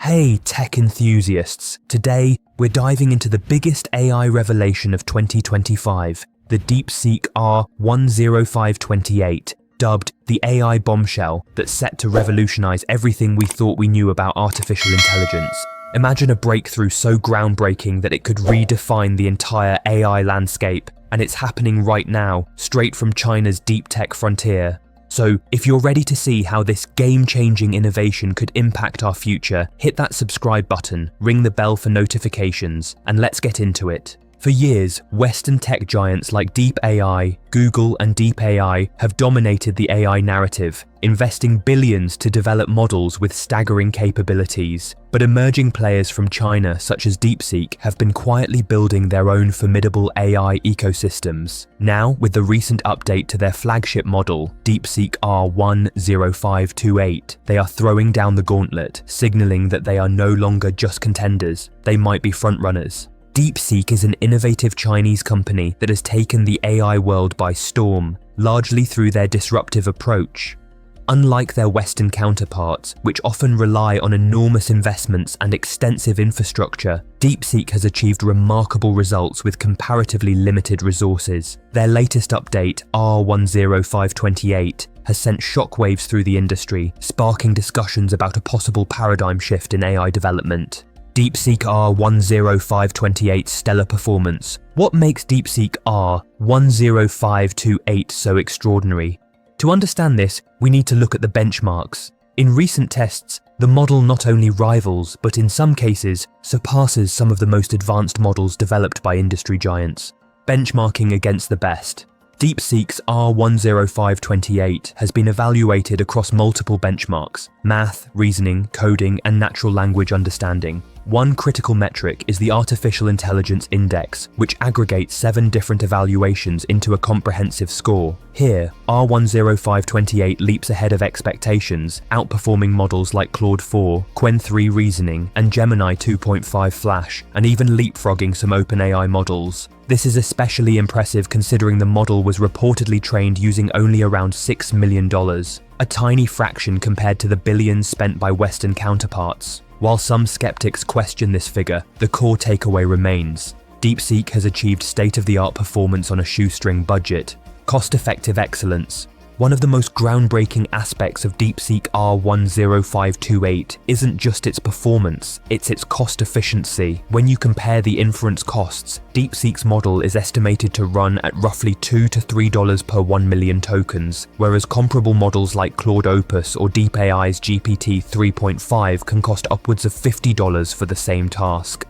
Hey tech enthusiasts, today we're diving into the biggest AI revelation of 2025, the Deepseek R10528, dubbed the AI Bombshell that's set to revolutionize everything we thought we knew about artificial intelligence. Imagine a breakthrough so groundbreaking that it could redefine the entire AI landscape, and it's happening right now, straight from China's deep tech frontier. So, if you're ready to see how this game-changing innovation could impact our future, hit that subscribe button, ring the bell for notifications, and let's get into it. For years, Western tech giants like Deep AI, Google and Deep AI have dominated the AI narrative, investing billions to develop models with staggering capabilities. But emerging players from China such as Deepseek have been quietly building their own formidable AI ecosystems. Now, with the recent update to their flagship model, Deepseek R10528, they are throwing down the gauntlet, signaling that they are no longer just contenders, they might be frontrunners. Deepseek is an innovative Chinese company that has taken the AI world by storm, largely through their disruptive approach. Unlike their Western counterparts, which often rely on enormous investments and extensive infrastructure, Deepseek has achieved remarkable results with comparatively limited resources. Their latest update, R10528, has sent shockwaves through the industry, sparking discussions about a possible paradigm shift in AI development. Deepseek R10528's stellar performance. What makes Deepseek R10528 so extraordinary? To understand this, we need to look at the benchmarks. In recent tests, the model not only rivals, but in some cases, surpasses some of the most advanced models developed by industry giants. Benchmarking against the best. Deepseek's R10528 has been evaluated across multiple benchmarks: math, reasoning, coding, and natural language understanding. One critical metric is the Artificial Intelligence Index, which aggregates 7 different evaluations into a comprehensive score. Here, R10528 leaps ahead of expectations, outperforming models like Claude 4, Qwen 3 Reasoning, and Gemini 2.5 Flash, and even leapfrogging some OpenAI models. This is especially impressive considering the model was reportedly trained using only around $6 million, a tiny fraction compared to the billions spent by Western counterparts. While some skeptics question this figure, the core takeaway remains. Deepseek has achieved state-of-the-art performance on a shoestring budget. Cost-effective excellence. One of the most groundbreaking aspects of Deepseek R10528 isn't just its performance, it's its cost efficiency. When you compare the inference costs, Deepseek's model is estimated to run at roughly $2 to $3 per 1 million tokens, whereas comparable models like Claude Opus or DeepAI's GPT 3.5 can cost upwards of $50 for the same task.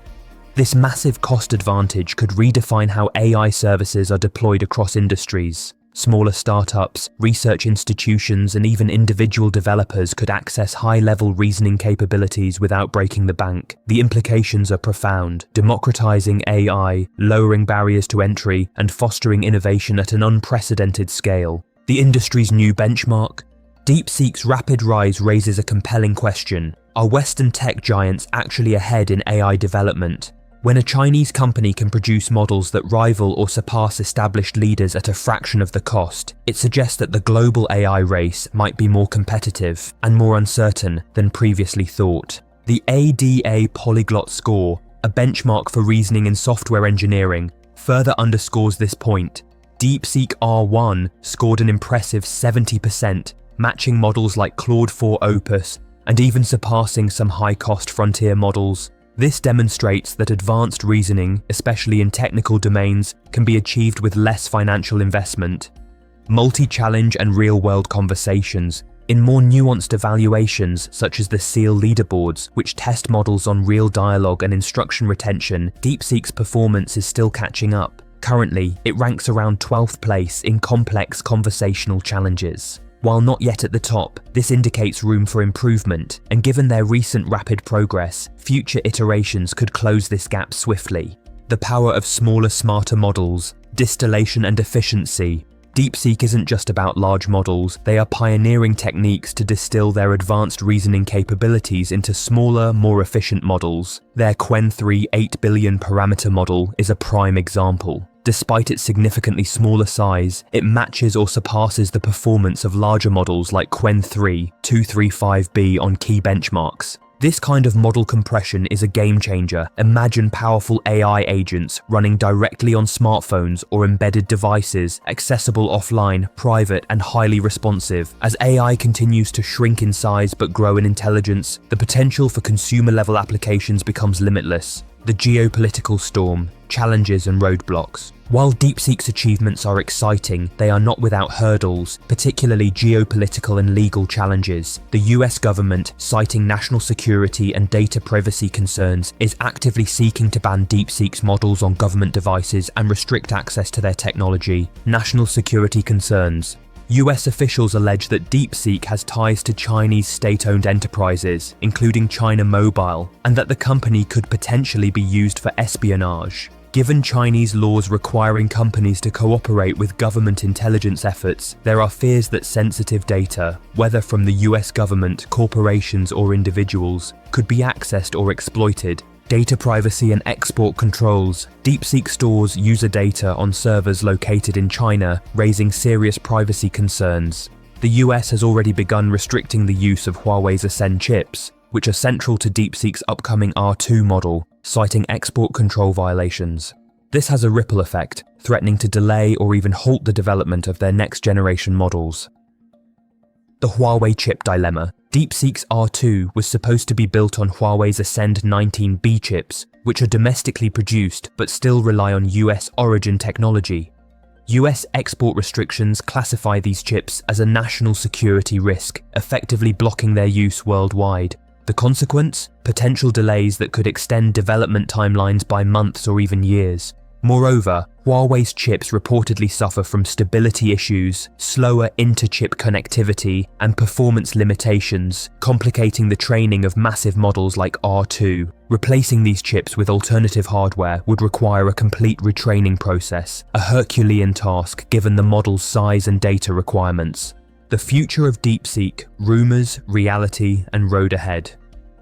This massive cost advantage could redefine how AI services are deployed across industries. Smaller startups, research institutions, and even individual developers could access high-level reasoning capabilities without breaking the bank. The implications are profound, democratizing AI, lowering barriers to entry, and fostering innovation at an unprecedented scale. The industry's new benchmark? Deepseek's rapid rise raises a compelling question. Are Western tech giants actually ahead in AI development? When a Chinese company can produce models that rival or surpass established leaders at a fraction of the cost, it suggests that the global AI race might be more competitive and more uncertain than previously thought. The ADA Polyglot Score, a benchmark for reasoning in software engineering, further underscores this point. Deepseek R1 scored an impressive 70%, matching models like Claude 4 Opus and even surpassing some high-cost frontier models. This demonstrates that advanced reasoning, especially in technical domains, can be achieved with less financial investment. Multi-challenge and real-world conversations. In more nuanced evaluations, such as the SEAL leaderboards, which test models on real dialogue and instruction retention, Deepseek's performance is still catching up. Currently, it ranks around 12th place in complex conversational challenges. While not yet at the top, this indicates room for improvement, and given their recent rapid progress, future iterations could close this gap swiftly. The power of smaller, smarter models, distillation and efficiency. Deepseek isn't just about large models, they are pioneering techniques to distill their advanced reasoning capabilities into smaller, more efficient models. Their Qwen 3 8 billion parameter model is a prime example. Despite its significantly smaller size, it matches or surpasses the performance of larger models like Qwen 3 235B on key benchmarks. This kind of model compression is a game changer. Imagine powerful AI agents running directly on smartphones or embedded devices, accessible offline, private, and highly responsive. As AI continues to shrink in size but grow in intelligence, the potential for consumer-level applications becomes limitless. The geopolitical storm, challenges and roadblocks. While Deepseek's achievements are exciting, they are not without hurdles, particularly geopolitical and legal challenges. The US government, citing national security and data privacy concerns, is actively seeking to ban Deepseek's models on government devices and restrict access to their technology. National security concerns. US officials allege that Deepseek has ties to Chinese state-owned enterprises, including China Mobile, and that the company could potentially be used for espionage. Given Chinese laws requiring companies to cooperate with government intelligence efforts, there are fears that sensitive data, whether from the US government, corporations, or individuals, could be accessed or exploited. Data privacy and export controls. Deepseek stores user data on servers located in China, raising serious privacy concerns. The US has already begun restricting the use of Huawei's Ascend chips, which are central to Deepseek's upcoming R2 model, citing export control violations. This has a ripple effect, threatening to delay or even halt the development of their next-generation models. The Huawei chip dilemma. Deepseek's R2 was supposed to be built on Huawei's Ascend 19B chips, which are domestically produced but still rely on US origin technology. US export restrictions classify these chips as a national security risk, effectively blocking their use worldwide. The consequence? Potential delays that could extend development timelines by months or even years. Moreover, Huawei's chips reportedly suffer from stability issues, slower inter-chip connectivity, and performance limitations, complicating the training of massive models like R2. Replacing these chips with alternative hardware would require a complete retraining process, a Herculean task given the model's size and data requirements. The future of Deepseek, rumors, reality, and road ahead.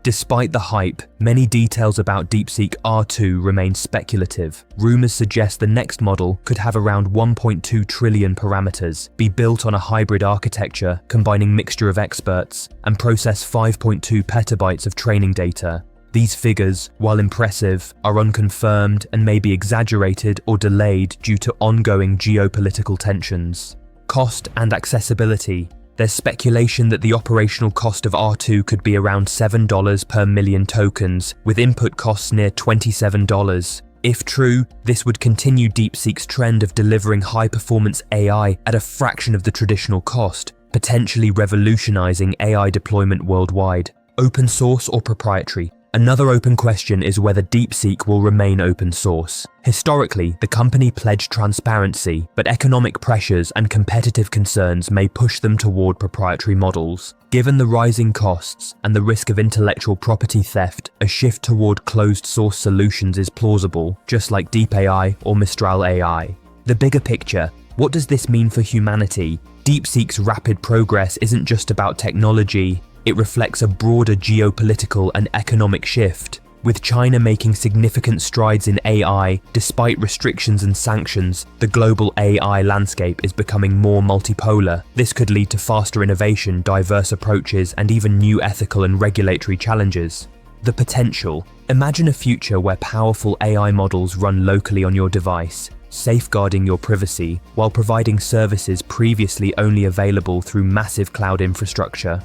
Despite the hype, many details about Deepseek R2 remain speculative. Rumors suggest the next model could have around 1.2 trillion parameters, be built on a hybrid architecture combining mixture of experts, and process 5.2 petabytes of training data. These figures, while impressive, are unconfirmed and may be exaggerated or delayed due to ongoing geopolitical tensions. Cost and accessibility. There's speculation that the operational cost of R2 could be around $7 per million tokens, with input costs near $27. If true, this would continue Deepseek's trend of delivering high-performance AI at a fraction of the traditional cost, potentially revolutionizing AI deployment worldwide. Open source or proprietary? Another open question is whether Deepseek will remain open source. Historically, the company pledged transparency, but economic pressures and competitive concerns may push them toward proprietary models. Given the rising costs and the risk of intellectual property theft, a shift toward closed-source solutions is plausible, just like DeepAI or Mistral AI. The bigger picture. What does this mean for humanity? Deepseek's rapid progress isn't just about technology. It reflects a broader geopolitical and economic shift. With China making significant strides in AI, despite restrictions and sanctions, the global AI landscape is becoming more multipolar. This could lead to faster innovation, diverse approaches, and even new ethical and regulatory challenges. The potential. Imagine a future where powerful AI models run locally on your device, safeguarding your privacy while providing services previously only available through massive cloud infrastructure.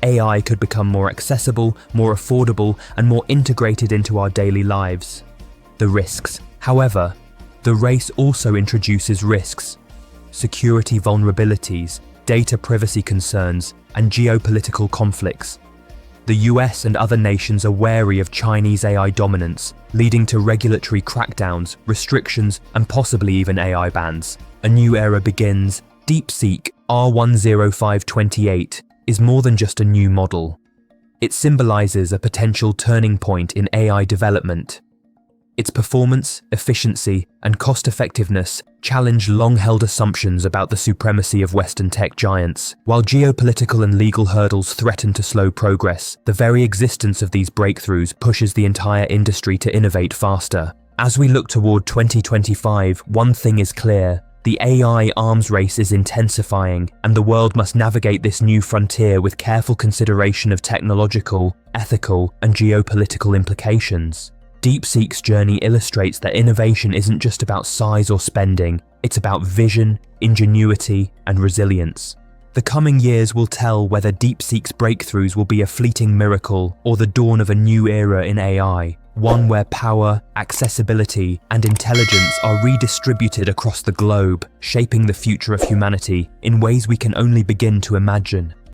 AI could become more accessible, more affordable, and more integrated into our daily lives. The risks. However, the race also introduces risks. Security vulnerabilities, data privacy concerns, and geopolitical conflicts. The US and other nations are wary of Chinese AI dominance, leading to regulatory crackdowns, restrictions, and possibly even AI bans. A new era begins. Deepseek R10528 is more than just a new model. It symbolizes a potential turning point in AI development. Its performance, efficiency, and cost-effectiveness challenge long-held assumptions about the supremacy of Western tech giants. While geopolitical and legal hurdles threaten to slow progress, the very existence of these breakthroughs pushes the entire industry to innovate faster. As we look toward 2025, one thing is clear. The AI arms race is intensifying, and the world must navigate this new frontier with careful consideration of technological, ethical, and geopolitical implications. Deepseek's journey illustrates that innovation isn't just about size or spending, it's about vision, ingenuity, and resilience. The coming years will tell whether Deepseek's breakthroughs will be a fleeting miracle or the dawn of a new era in AI, one where power, accessibility, and intelligence are redistributed across the globe, shaping the future of humanity in ways we can only begin to imagine.